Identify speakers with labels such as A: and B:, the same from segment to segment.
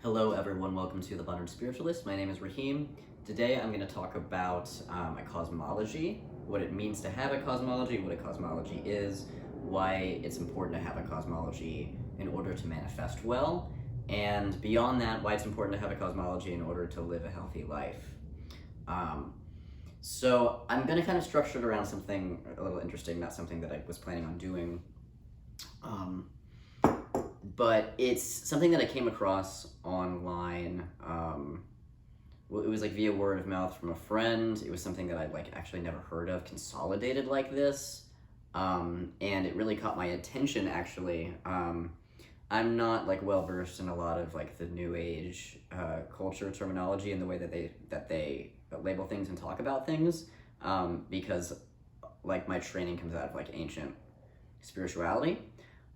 A: Hello everyone, welcome to The Modern Spiritualist. My name is Raheem. Today I'm going to talk about a cosmology, what it means to have a cosmology, what a cosmology is, why it's important to have a cosmology in order to manifest well, and beyond that, why it's important to have a cosmology in order to live a healthy life. So I'm going to kind of structure it around something a little interesting, not something that I was planning on doing. But it's something that I came across online. It was like via word of mouth from a friend. It was something that I'd actually never heard of consolidated like this. And it really caught my attention actually. I'm not well versed in a lot of the new age culture terminology and the way that they label things and talk about things, because my training comes out of ancient spirituality.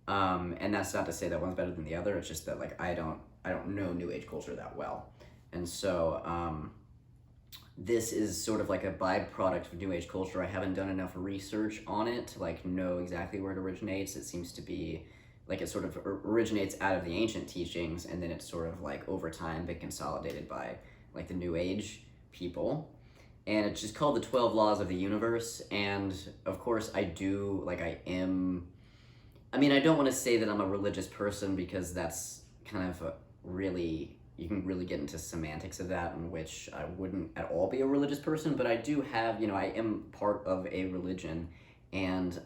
A: And that's not to say that one's better than the other. It's just that I don't know New Age culture that well, and so this is sort of a byproduct of New Age culture. I haven't done enough research on it to know exactly where it originates. It seems to be it sort of originates out of the ancient teachings, and then it's sort of over time been consolidated by the New Age people. And it's just called the 12 Laws of the Universe. And of course I don't want to say that I'm a religious person, because that's kind of you can really get into semantics of that, in which I wouldn't at all be a religious person, but I do have, I am part of a religion, and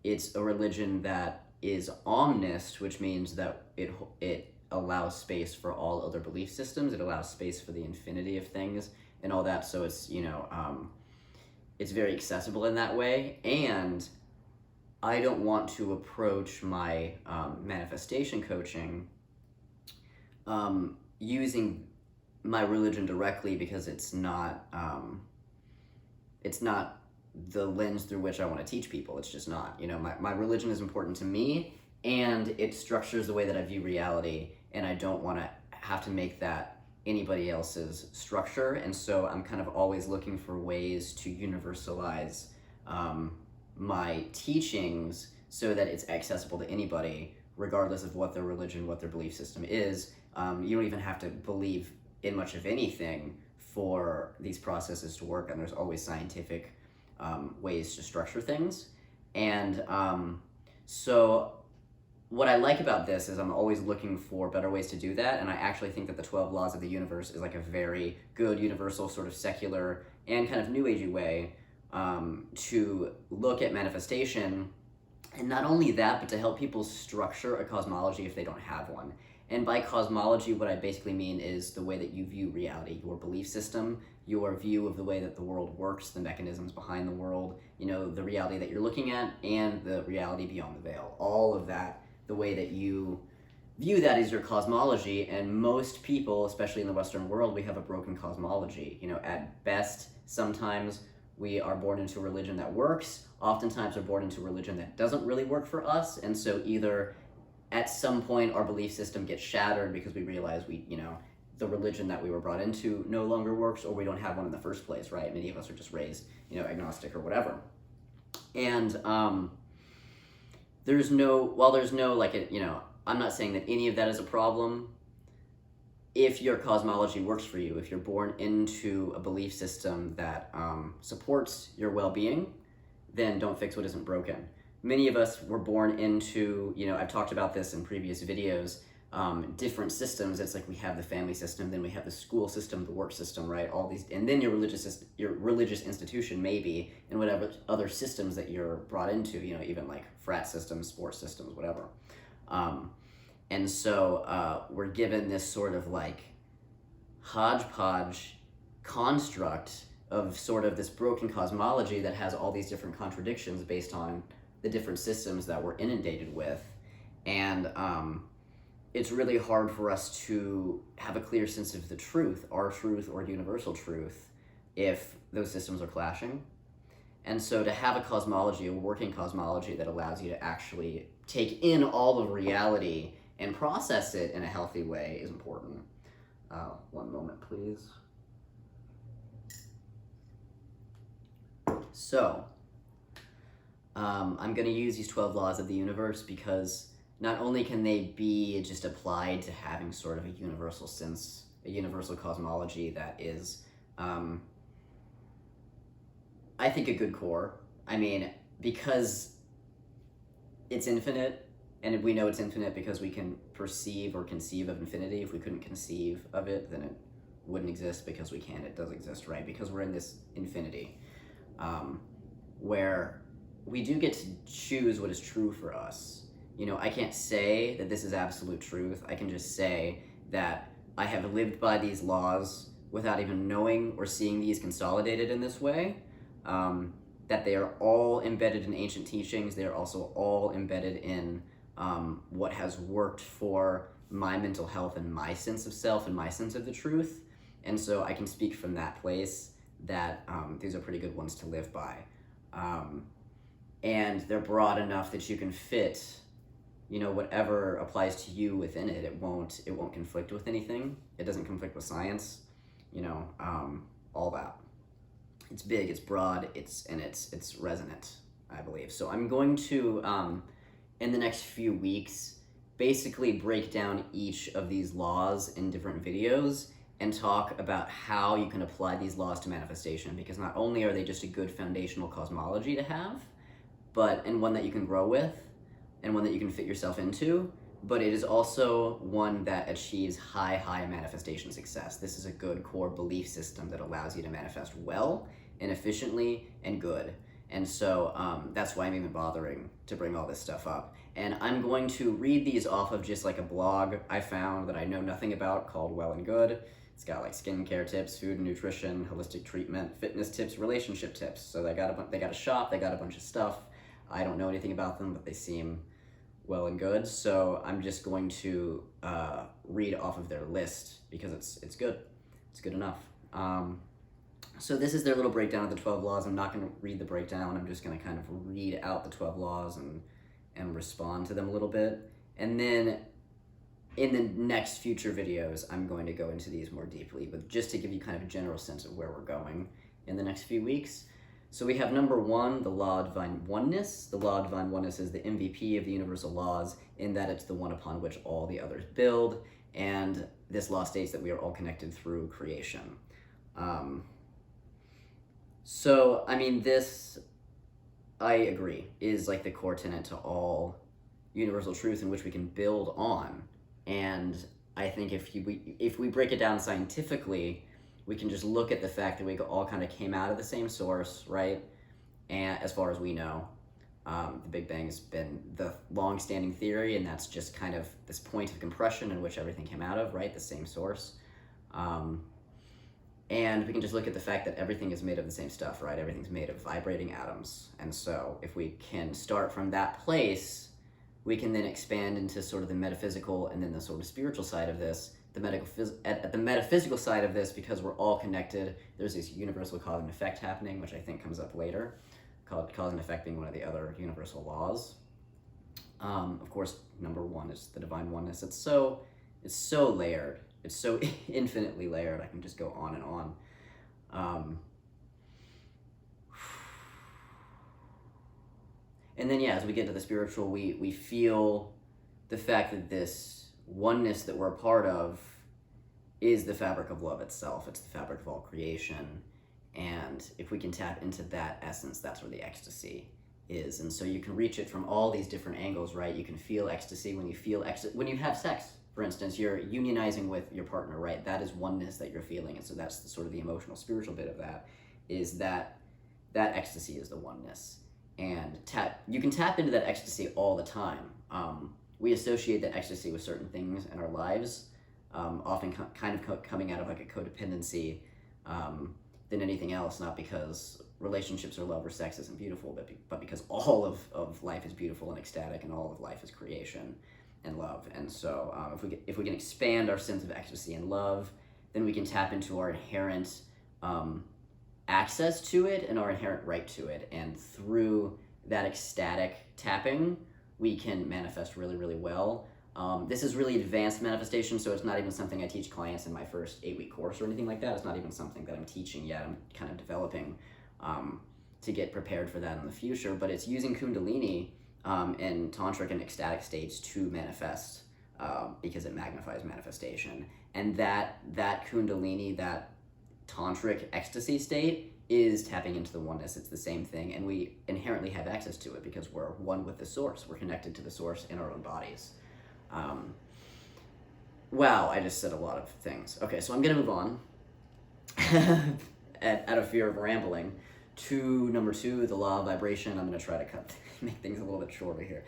A: it's a religion that is omnist, which means that it allows space for all other belief systems. It allows space for the infinity of things and all that, so it's, it's very accessible in that way. And I don't want to approach my manifestation coaching using my religion directly, because it's not the lens through which I want to teach people. It's just not. My religion is important to me, and it structures the way that I view reality, and I don't want to have to make that anybody else's structure. And so I'm kind of always looking for ways to universalize my teachings so that it's accessible to anybody, regardless of what their religion, what their belief system is. You don't even have to believe in much of anything for these processes to work, and there's always scientific ways to structure things. And so what I like about this is I'm always looking for better ways to do that, and I actually think that the 12 Laws of the Universe is a very good, universal, sort of secular and kind of new agey way to look at manifestation. And not only that, but to help people structure a cosmology if they don't have one. And by cosmology, what I basically mean is the way that you view reality, your belief system, your view of the way that the world works, the mechanisms behind the world, the reality that you're looking at, and the reality beyond the veil. All of that, the way that you view that is your cosmology. And most people, especially in the Western world, we have a broken cosmology. At best, sometimes we are born into a religion that works. Oftentimes we're born into a religion that doesn't really work for us. And so either at some point our belief system gets shattered because we realize the religion that we were brought into no longer works, or we don't have one in the first place, right? Many of us are just raised, agnostic or whatever. And there's no, I'm not saying that any of that is a problem. If your cosmology works for you, if you're born into a belief system that supports your well-being, then don't fix what isn't broken. Many of us were born into, I've talked about this in previous videos, different systems. It's we have the family system, then we have the school system, the work system, right? All these, and then your religious institution maybe, and whatever other systems that you're brought into, even frat systems, sports systems, whatever. And so we're given this sort of hodgepodge construct of sort of this broken cosmology that has all these different contradictions based on the different systems that we're inundated with. And it's really hard for us to have a clear sense of the truth, our truth or universal truth, if those systems are clashing. And so to have a cosmology, a working cosmology that allows you to actually take in all of reality and process it in a healthy way is important. One moment, please. So, I'm going to use these 12 laws of the universe because not only can they be just applied to having sort of a universal sense, a universal cosmology that is, I think, a good core. I mean, because it's infinite, and we know it's infinite because we can perceive or conceive of infinity. If we couldn't conceive of it, then it wouldn't exist. Because we can, it does exist, right? Because we're in this infinity, where we do get to choose what is true for us. You know, I can't say that this is absolute truth. I can just say that I have lived by these laws without even knowing or seeing these consolidated in this way. That they are all embedded in ancient teachings. They are also all embedded in what has worked for my mental health and my sense of self and my sense of the truth. And so I can speak from that place that these are pretty good ones to live by. And they're broad enough that you can fit, you know, whatever applies to you within it. It won't conflict with anything. It doesn't conflict with science, you know, all that. It's big, it's broad, it's resonant, I believe. So I'm going to, in the next few weeks, basically break down each of these laws in different videos and talk about how you can apply these laws to manifestation, because not only are they just a good foundational cosmology to have, and one that you can grow with, and one that you can fit yourself into, but it is also one that achieves high manifestation success. This is a good core belief system that allows you to manifest well and efficiently and good. And so that's why I'm even bothering to bring all this stuff up. And I'm going to read these off of just like a blog I found that I know nothing about called Well and Good. It's got like skincare tips, food and nutrition, holistic treatment, fitness tips, relationship tips. So they got a shop, they got a bunch of stuff. I don't know anything about them, but they seem well and good. So I'm just going to read off of their list because it's good. It's good enough. So this is their little breakdown of the 12 laws. I'm not going to read the breakdown. I'm just going to kind of read out the 12 laws and respond to them a little bit. And then in the next future videos, I'm going to go into these more deeply, but just to give you kind of a general sense of where we're going in the next few weeks. So we have number 1, the Law of Divine Oneness. The Law of Divine Oneness is the MVP of the universal laws in that it's the one upon which all the others build. And this law states that we are all connected through creation. So, I mean, this, I agree, is like the core tenet to all universal truth in which we can build on. And I think if we break it down scientifically, we can just look at the fact that we all kind of came out of the same source, right? And as far as we know, the Big Bang has been the long-standing theory, and that's just kind of this point of compression in which everything came out of, right? The same source. And we can just look at the fact that everything is made of the same stuff, right? Everything's made of vibrating atoms. And so if we can start from that place, we can then expand into sort of the metaphysical and then the sort of spiritual side of this. At the metaphysical side of this, because we're all connected, there's this universal cause and effect happening, which I think comes up later, called cause and effect being one of the other universal laws. Of course, number 1 is the divine oneness. It's so layered. It's so infinitely layered. I can just go on and on. And then, yeah, as we get to the spiritual, we feel the fact that this oneness that we're a part of is the fabric of love itself. It's the fabric of all creation. And if we can tap into that essence, that's where the ecstasy is. And so you can reach it from all these different angles, right? You can feel ecstasy when when you have sex. For instance, you're unionizing with your partner, right? That is oneness that you're feeling. And so that's the sort of the emotional, spiritual bit of that, is that ecstasy is the oneness. And you can tap into that ecstasy all the time. We associate that ecstasy with certain things in our lives, often kind of coming out of like a codependency than anything else, not because relationships or love or sex isn't beautiful, but because all of life is beautiful and ecstatic, and all of life is creation and love. And so if we can expand our sense of ecstasy and love, then we can tap into our inherent access to it and our inherent right to it. And through that ecstatic tapping, we can manifest really, really well. This is really advanced manifestation, so it's not even something I teach clients in my first 8-week course or anything like that. It's not even something that I'm teaching yet. I'm kind of developing to get prepared for that in the future. But it's using Kundalini in tantric and ecstatic states to manifest, because it magnifies manifestation. And that kundalini, that tantric ecstasy state, is tapping into the oneness. It's the same thing, and we inherently have access to it because we're one with the source. We're connected to the source in our own bodies. Wow, I just said a lot of things. Okay, so I'm gonna move on out of fear of rambling to number 2, the law of vibration. I'm gonna try to make things a little bit shorter here.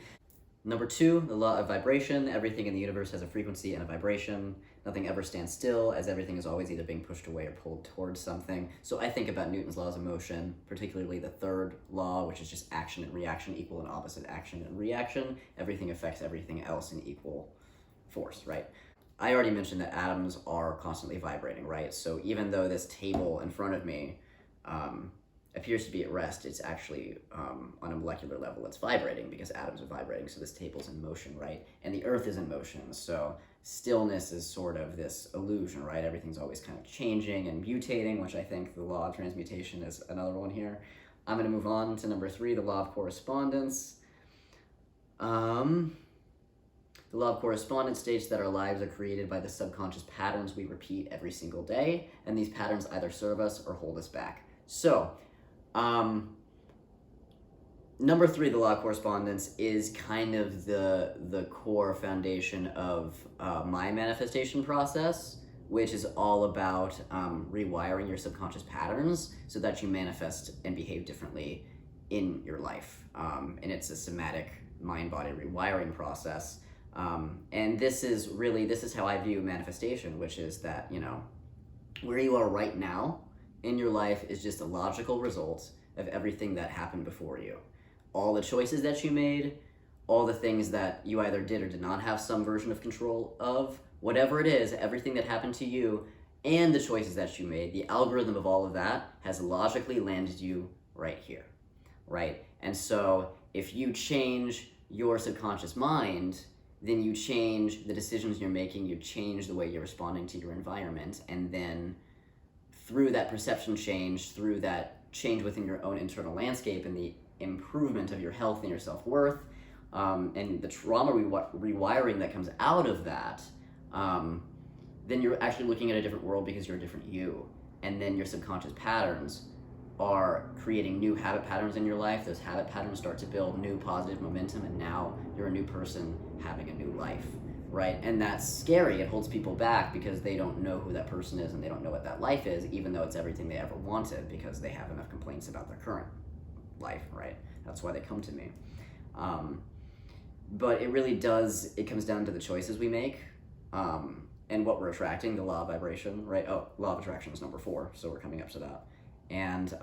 A: Number 2, the law of vibration. Everything in the universe has a frequency and a vibration. Nothing ever stands still, as everything is always either being pushed away or pulled towards something. So I think about Newton's laws of motion, particularly the 3rd law, which is just action and reaction, equal and opposite action and reaction. Everything affects everything else in equal force, right? I already mentioned that atoms are constantly vibrating, right? So even though this table in front of me appears to be at rest, it's actually on a molecular level, it's vibrating because atoms are vibrating. So this table's in motion, right? And the earth is in motion. So stillness is sort of this illusion, right? Everything's always kind of changing and mutating, which I think the law of transmutation is another one here. I'm going to move on to number 3, the law of correspondence. The law of correspondence states that our lives are created by the subconscious patterns we repeat every single day, and these patterns either serve us or hold us back. So, number 3, the law of correspondence, is kind of the core foundation of my manifestation process, which is all about rewiring your subconscious patterns so that you manifest and behave differently in your life. And it's a somatic mind-body rewiring process. And this is how I view manifestation, which is that, where you are right now in your life is just a logical result of everything that happened before you. All the choices that you made, all the things that you either did or did not have some version of control of, whatever it is, everything that happened to you and the choices that you made, the algorithm of all of that has logically landed you right here, right? And so if you change your subconscious mind, then you change the decisions you're making, you change the way you're responding to your environment, and then through that perception change, through that change within your own internal landscape and the improvement of your health and your self-worth, and the trauma rewiring that comes out of that, then you're actually looking at a different world because you're a different you. And then your subconscious patterns are creating new habit patterns in your life. Those habit patterns start to build new positive momentum, and now you're a new person having a new life, right? And that's scary. It holds people back because they don't know who that person is and they don't know what that life is, even though it's everything they ever wanted, because they have enough complaints about their current life, right? That's why they come to me. But it really does, it comes down to the choices we make, and what we're attracting, the law of vibration, right? Oh, law of attraction is number 4, so we're coming up to that. And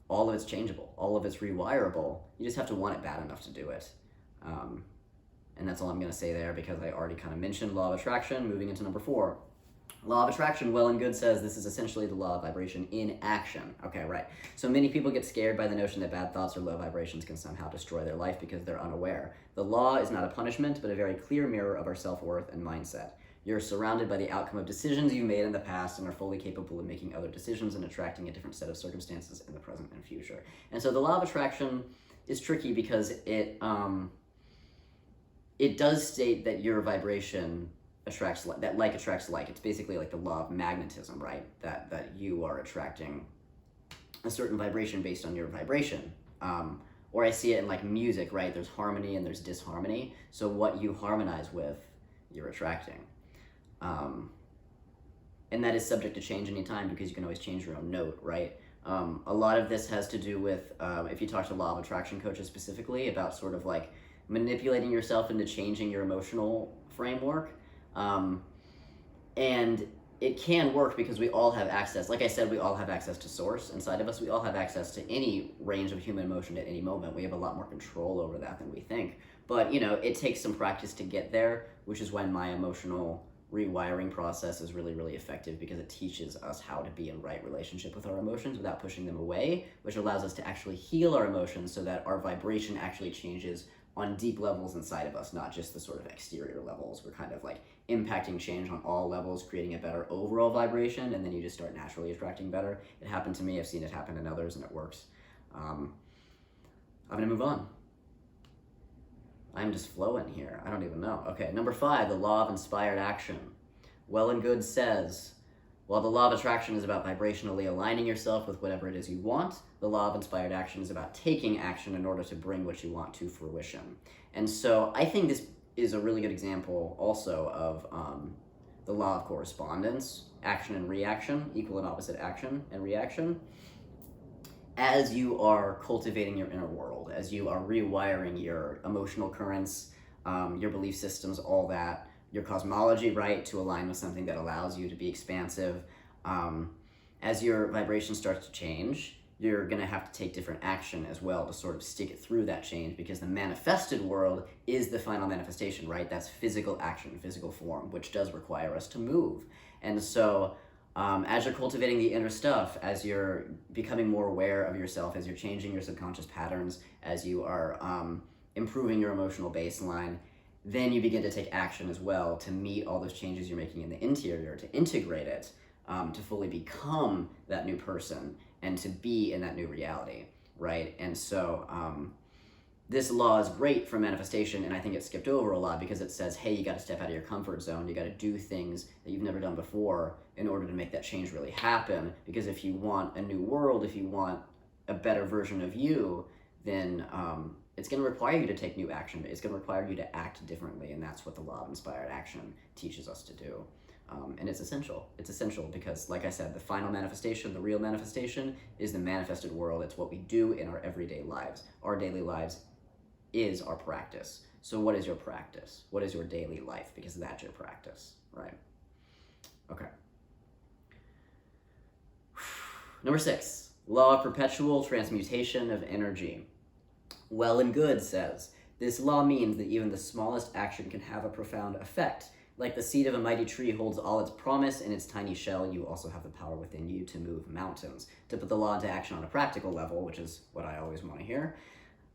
A: all of it's changeable, all of it's rewirable. You just have to want it bad enough to do it. And that's all I'm gonna say there, because I already kind of mentioned law of attraction. Moving into number 4. Law of attraction, well and good, says this is essentially the law of vibration in action. Okay, right. So many people get scared by the notion that bad thoughts or low vibrations can somehow destroy their life because they're unaware. The law is not a punishment, but a very clear mirror of our self-worth and mindset. You're surrounded by the outcome of decisions you made in the past and are fully capable of making other decisions and attracting a different set of circumstances in the present and future. And so the law of attraction is tricky because it does state that your vibration attracts that like attracts like. It's basically like the law of magnetism, right? That you are attracting a certain vibration based on your vibration. Or I see it in like music, right? There's harmony and there's disharmony. So what you harmonize with, you're attracting. And that is subject to change anytime because you can always change your own note, right? A lot of this has to do with, if you talk to law of attraction coaches specifically, about sort of like manipulating yourself into changing your emotional framework. And it can work because we all have access. Like I said, we all have access to source inside of us. We all have access to any range of human emotion at any moment. We have a lot more control over that than we think. But, it takes some practice to get there, which is when my emotional rewiring process is really, really effective, because it teaches us how to be in right relationship with our emotions without pushing them away, which allows us to actually heal our emotions so that our vibration actually changes on deep levels inside of us, not just the sort of exterior levels. We're kind of like impacting change on all levels, creating a better overall vibration, and then you just start naturally attracting better. It happened to me, I've seen it happen in others, and it works. I'm gonna move on. I'm just flowing here. I don't even know. Okay, number 5, the law of inspired action. Well and Good says, while the law of attraction is about vibrationally aligning yourself with whatever it is you want, the law of inspired action is about taking action in order to bring what you want to fruition. And so I think this is a really good example also of the law of correspondence, action and reaction, equal and opposite action and reaction. As you are cultivating your inner world, as you are rewiring your emotional currents, your belief systems, all that, your cosmology, right, to align with something that allows you to be expansive, as your vibration starts to change, you're going to have to take different action as well to sort of stick it through that change, because the manifested world is the final manifestation, right? That's physical action, physical form, which does require us to move. And so as you're cultivating the inner stuff, as you're becoming more aware of yourself, as you're changing your subconscious patterns, as you are improving your emotional baseline, then you begin to take action as well to meet all those changes you're making in the interior, to integrate it, to fully become that new person and to be in that new reality, right? And so this law is great for manifestation, and I think it's skipped over a lot because it says, hey, you got to step out of your comfort zone. You got to do things that you've never done before in order to make that change really happen. Because if you want a new world, if you want a better version of you, then it's going to require you to take new action. It's going to require you to act differently, and that's what the law of inspired action teaches us to do. And it's essential. It's essential because, like I said, the final manifestation, the real manifestation, is the manifested world. It's what we do in our everyday lives. Our daily lives is our practice. So what is your practice? What is your daily life? Because that's your practice, right? Okay. Number 6, law of perpetual transmutation of energy. Well and Good says, this law means that even the smallest action can have a profound effect. Like the seed of a mighty tree holds all its promise in its tiny shell, you also have the power within you to move mountains. To put the law into action on a practical level, which is what I always want to hear,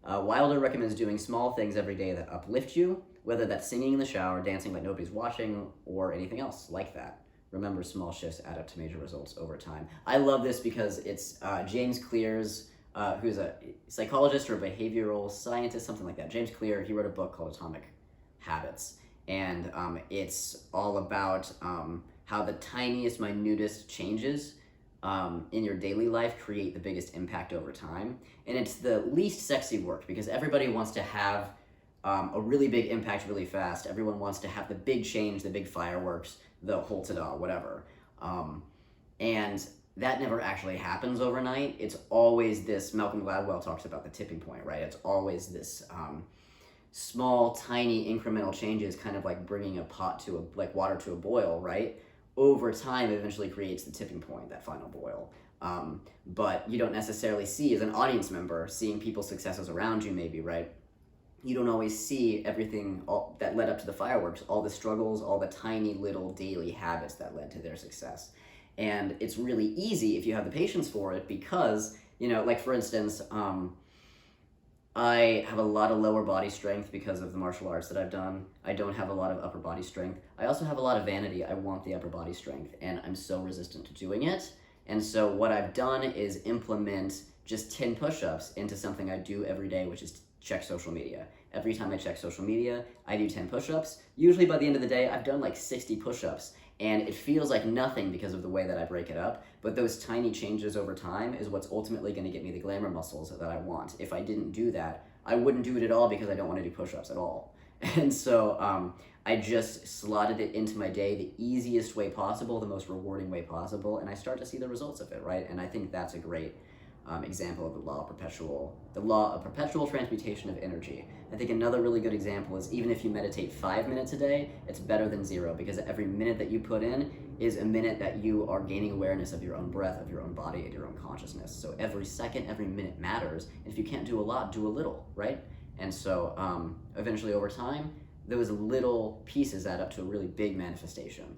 A: Wilder recommends doing small things every day that uplift you, whether that's singing in the shower, dancing like nobody's watching, or anything else like that. Remember, small shifts add up to major results over time. I love this because it's James Clear's, who's a psychologist or a behavioral scientist, something like that. James Clear, he wrote a book called Atomic Habits. And it's all about how the tiniest, minutest changes in your daily life create the biggest impact over time. And it's the least sexy work because everybody wants to have a really big impact really fast. Everyone wants to have the big change, the big fireworks, the whole ta-da, whatever. And that never actually happens overnight. It's always this, Malcolm Gladwell talks about the tipping point, right? It's always this small, tiny, incremental changes, kind of like bringing a pot to like water to a boil, right? Over time, it eventually creates the tipping point, that final boil. But you don't necessarily see, as an audience member, seeing people's successes around you maybe, right? You don't always see everything that led up to the fireworks, all the struggles, all the tiny little daily habits that led to their success. And it's really easy if you have the patience for it because, you know, like for instance, I have a lot of lower body strength because of the martial arts that I've done. I don't have a lot of upper body strength. I also have a lot of vanity. I want the upper body strength, and I'm so resistant to doing it. And so what I've done is implement just 10 push-ups into something I do every day, which is check social media. Every time I check social media, I do 10 push-ups. Usually by the end of the day, I've done like 60 push-ups. And it feels like nothing because of the way that I break it up, but those tiny changes over time is what's ultimately going to get me the glamour muscles that I want. If I didn't do that, I wouldn't do it at all because I don't want to do push-ups at all. And so I just slotted it into my day the easiest way possible, the most rewarding way possible, and I start to see the results of it, right? And I think that's a great example of the law of perpetual transmutation of energy. I think another really good example is even if you meditate 5 minutes a day, it's better than 0 because every minute that you put in is a minute that you are gaining awareness of your own breath, of your own body, and your own consciousness. So every second, every minute matters. And if you can't do a lot, do a little, right? And so eventually over time, those little pieces add up to a really big manifestation.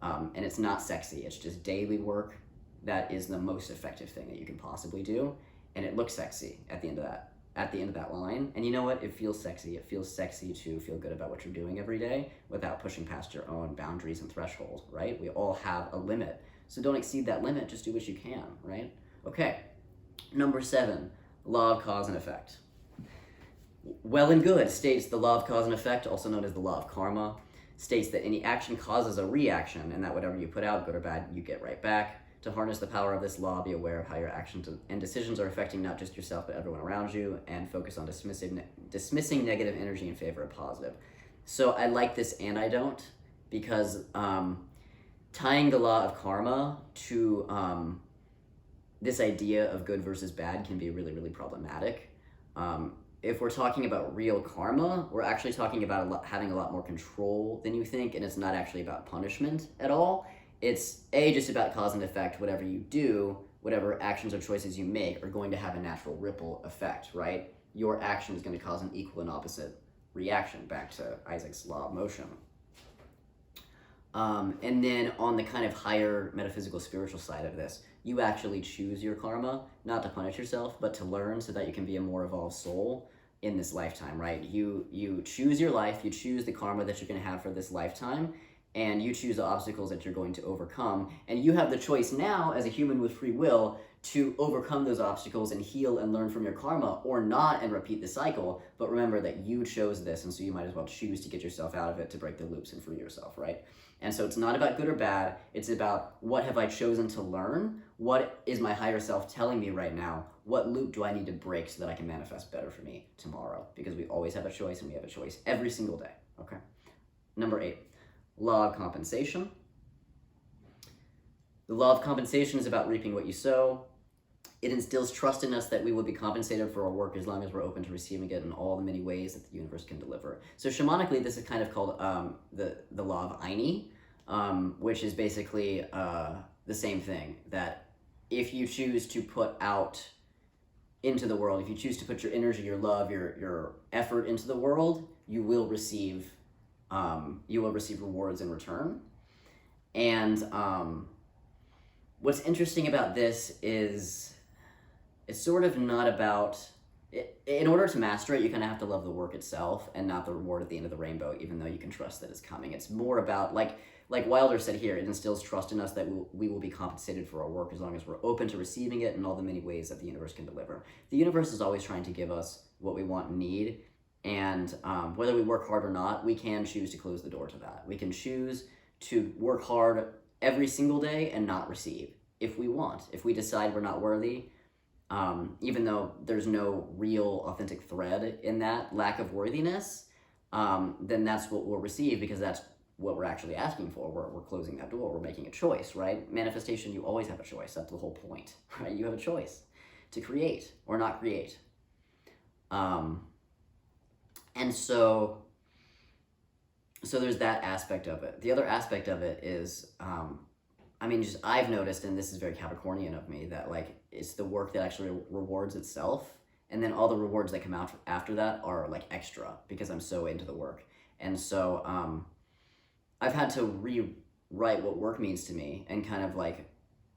A: And it's not sexy, it's just daily work. That is the most effective thing that you can possibly do, and it looks sexy at the end of that line. And you know what? It feels sexy. It feels sexy to feel good about what you're doing every day without pushing past your own boundaries and thresholds, right? We all have a limit, so don't exceed that limit. Just do what you can, right? Okay. Number 7, law of cause and effect. well and good states the law of cause and effect, also known as the law of karma, states that any action causes a reaction, and that whatever you put out, good or bad, you get right back. To harness the power of this law, be aware of how your actions and decisions are affecting not just yourself, but everyone around you, and focus on dismissing negative energy in favor of positive. So I like this and I don't, because tying the law of karma to this idea of good versus bad can be really, really problematic. If we're talking about real karma, we're actually talking about having a lot more control than you think, and it's not actually about punishment at all. It's just about cause and effect. Whatever you do, whatever actions or choices you make are going to have a natural ripple effect, right? Your action is going to cause an equal and opposite reaction, back to Isaac's law of motion. And then on the kind of higher metaphysical spiritual side of this, you actually choose your karma, not to punish yourself, but to learn so that you can be a more evolved soul in this lifetime, right? You choose your life, you choose the karma that you're going to have for this lifetime, and you choose the obstacles that you're going to overcome. And you have the choice now, as a human with free will, to overcome those obstacles and heal and learn from your karma, or not and repeat the cycle. But remember that you chose this, and so you might as well choose to get yourself out of it, to break the loops and free yourself, right? And so it's not about good or bad, it's about what have I chosen to learn? What is my higher self telling me right now? What loop do I need to break so that I can manifest better for me tomorrow? Because we always have a choice, and we have a choice every single day, okay? Number 8. Law of compensation. The law of compensation is about reaping what you sow. It instills trust in us that we will be compensated for our work as long as we're open to receiving it in all the many ways that the universe can deliver. So shamanically, this is kind of called the law of Aini, which is basically the same thing, that if you choose to put out into the world, if you choose to put your energy, your love, your effort into the world, you will receive rewards in return. And what's interesting about this is it's sort of not about, in order to master it, you kind of have to love the work itself and not the reward at the end of the rainbow, even though you can trust that it's coming. It's more about, like Wilder said here, it instills trust in us that we will be compensated for our work as long as we're open to receiving it in all the many ways that the universe can deliver. The universe is always trying to give us what we want and need, and whether we work hard or not, we can choose to close the door to that. We can choose to work hard every single day and not receive if we want. If we decide we're not worthy, even though there's no real authentic thread in that lack of worthiness, then that's what we'll receive, because that's what we're actually asking for. We're closing that door. We're making a choice, right? Manifestation, you always have a choice. That's the whole point, right? You have a choice to create or not create. And so there's that aspect of it. The other aspect of it is, I've noticed, and this is very Capricornian of me, that like it's the work that actually rewards itself, and then all the rewards that come out after that are like extra, because I'm so into the work. And so I've had to rewrite what work means to me, and kind of like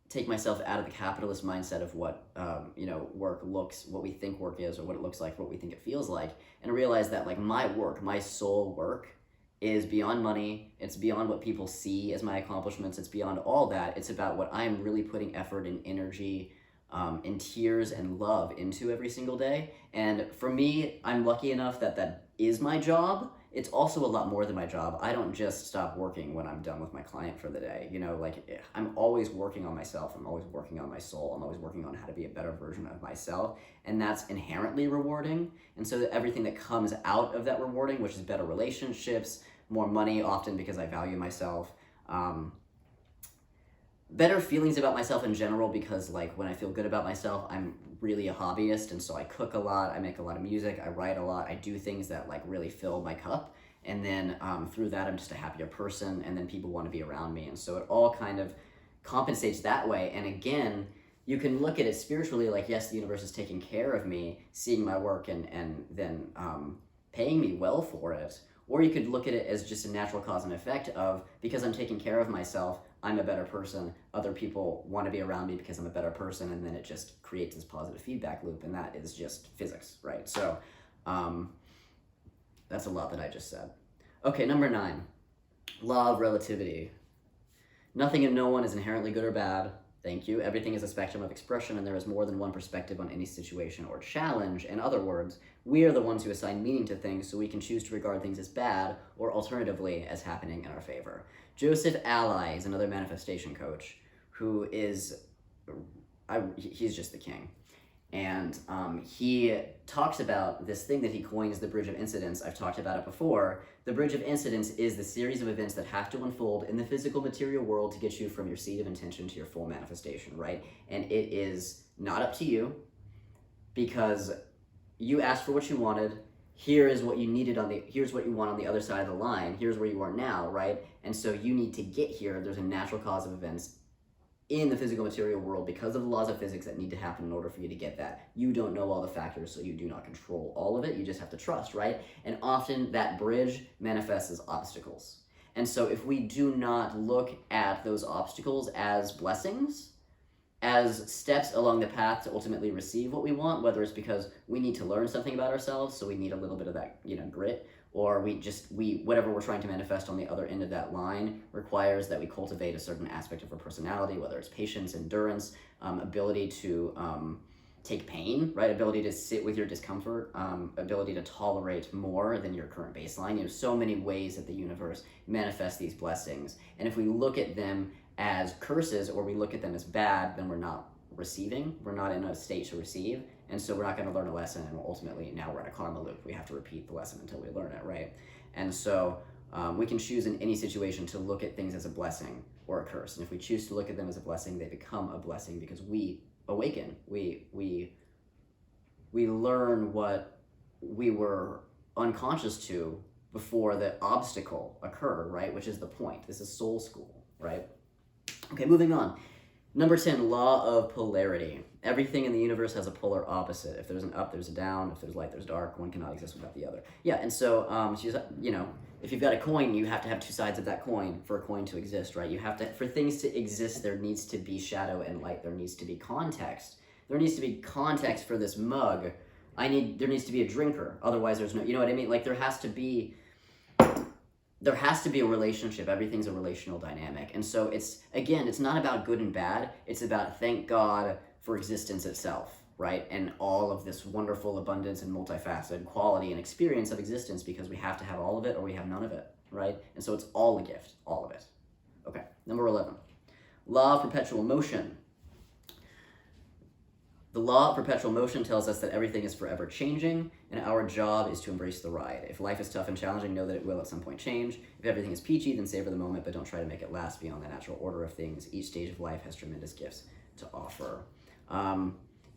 A: take myself out of the capitalist mindset of what what we think work is, or what it looks like, what we think it feels like, and realize that like my work, my soul work, is beyond money. It's beyond what people see as my accomplishments. It's beyond all that. It's about what I'm really putting effort and energy and tears and love into every single day. And for me, I'm lucky enough that is my job. It's also a lot more than my job. I don't just stop working when I'm done with my client for the day. I'm always working on myself. I'm always working on my soul. I'm always working on how to be a better version of myself. And that's inherently rewarding. And so that everything that comes out of that rewarding, which is better relationships, more money, often because I value myself, better feelings about myself in general, because like when I feel good about myself, I'm really a hobbyist, and so I cook a lot, I make a lot of music, I write a lot, I do things that like really fill my cup, and then through that I'm just a happier person, and then people want to be around me, and so it all kind of compensates that way. And again, you can look at it spiritually, like yes, the universe is taking care of me, seeing my work and then paying me well for it. Or you could look at it as just a natural cause and effect of, because I'm taking care of myself, I'm a better person, other people want to be around me because I'm a better person, and then it just creates this positive feedback loop, and that is just physics, right? So that's a lot that I just said. Okay, number 9, law of relativity. Nothing and no one is inherently good or bad. Thank you. Everything is a spectrum of expression, and there is more than one perspective on any situation or challenge. In other words, we are the ones who assign meaning to things, so we can choose to regard things as bad, or alternatively, as happening in our favor. Joseph Ally is another manifestation coach who is, he's just the king. And he talks about this thing that he coins the bridge of incidents. I've talked about it before. The bridge of incidents is the series of events that have to unfold in the physical material world to get you from your seed of intention to your full manifestation, right? And it is not up to you, because you asked for what you wanted. Here is what you needed here's what you want on the other side of the line. Here's where you are now, right? And so you need to get here. There's a natural cause of events in the physical material world because of the laws of physics that need to happen in order for you to get that. You don't know all the factors, so you do not control all of it. You just have to trust, right? And often that bridge manifests as obstacles. And so if we do not look at those obstacles as blessings, as steps along the path to ultimately receive what we want, whether it's because we need to learn something about ourselves, so we need a little bit of that, grit, or whatever we're trying to manifest on the other end of that line requires that we cultivate a certain aspect of our personality, whether it's patience, endurance, ability to take pain, right? Ability to sit with your discomfort, ability to tolerate more than your current baseline. So many ways that the universe manifests these blessings. And if we look at them as curses, or we look at them as bad, then we're not receiving. We're not in a state to receive. And so we're not going to learn a lesson, and ultimately now we're in a karma loop. We have to repeat the lesson until we learn it, right? And so we can choose in any situation to look at things as a blessing or a curse. And if we choose to look at them as a blessing, they become a blessing because we awaken. We learn what we were unconscious to before the obstacle occurred, right? Which is the point. This is soul school, right? Okay, moving on. Number 10, Law of Polarity. Everything in the universe has a polar opposite. If there's an up, there's a down. If there's light, there's dark. One cannot exist without the other. Yeah, and so, if you've got a coin, you have to have two sides of that coin for a coin to exist, right? You have to, for things to exist, there needs to be shadow and light. There needs to be context. There needs to be context for this mug. There needs to be a drinker. Otherwise, there's no, you know what I mean? Like, there has to be a relationship. Everything's a relational dynamic. And so it's not about good and bad. It's about thank God for existence itself, right? And all of this wonderful abundance and multifaceted quality and experience of existence, because we have to have all of it or we have none of it, right? And so it's all a gift, all of it. Okay, number 11. Law of Perpetual Motion. The law of perpetual motion tells us that everything is forever changing, and our job is to embrace the ride. If life is tough and challenging, know that it will at some point change. If everything is peachy, then savor the moment, but don't try to make it last beyond the natural order of things. Each stage of life has tremendous gifts to offer.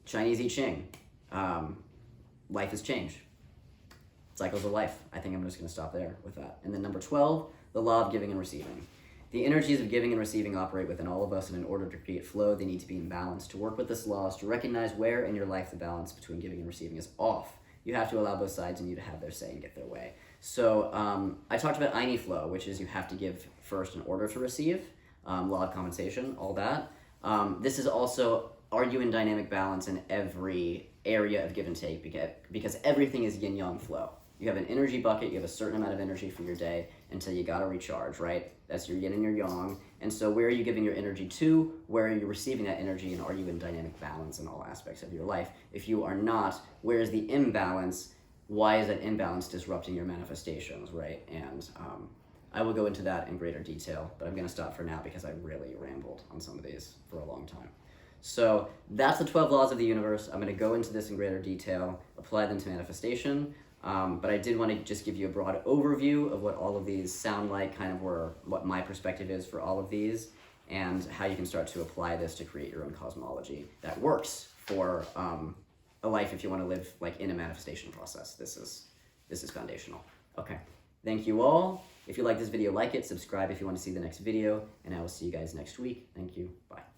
A: Chinese I Ching. Life is change. Cycles of life. I think I'm just going to stop there with that. And then number 12, the law of giving and receiving. The energies of giving and receiving operate within all of us, and in order to create flow, they need to be in balance. To work with this law is to recognize where in your life the balance between giving and receiving is off. You have to allow both sides and you to have their say and get their way. So I talked about Aini flow, which is you have to give first in order to receive. Law of compensation, all that. This is also, are you in dynamic balance in every area of give and take? Because everything is yin-yang flow. You have an energy bucket, you have a certain amount of energy for your day until you gotta recharge, right? That's your yin and your yang. And so where are you giving your energy to? Where are you receiving that energy? And are you in dynamic balance in all aspects of your life? If you are not, where is the imbalance? Why is that imbalance disrupting your manifestations, right? And I will go into that in greater detail, but I'm gonna stop for now because I really rambled on some of these for a long time. So that's the 12 laws of the universe. I'm gonna go into this in greater detail, apply them to manifestation. But I did want to just give you a broad overview of what all of these sound like, kind of what my perspective is for all of these, and how you can start to apply this to create your own cosmology that works for a life if you want to live like in a manifestation process. This is foundational. Okay, thank you all. If you like this video, like it, subscribe if you want to see the next video, and I will see you guys next week. Thank you. Bye.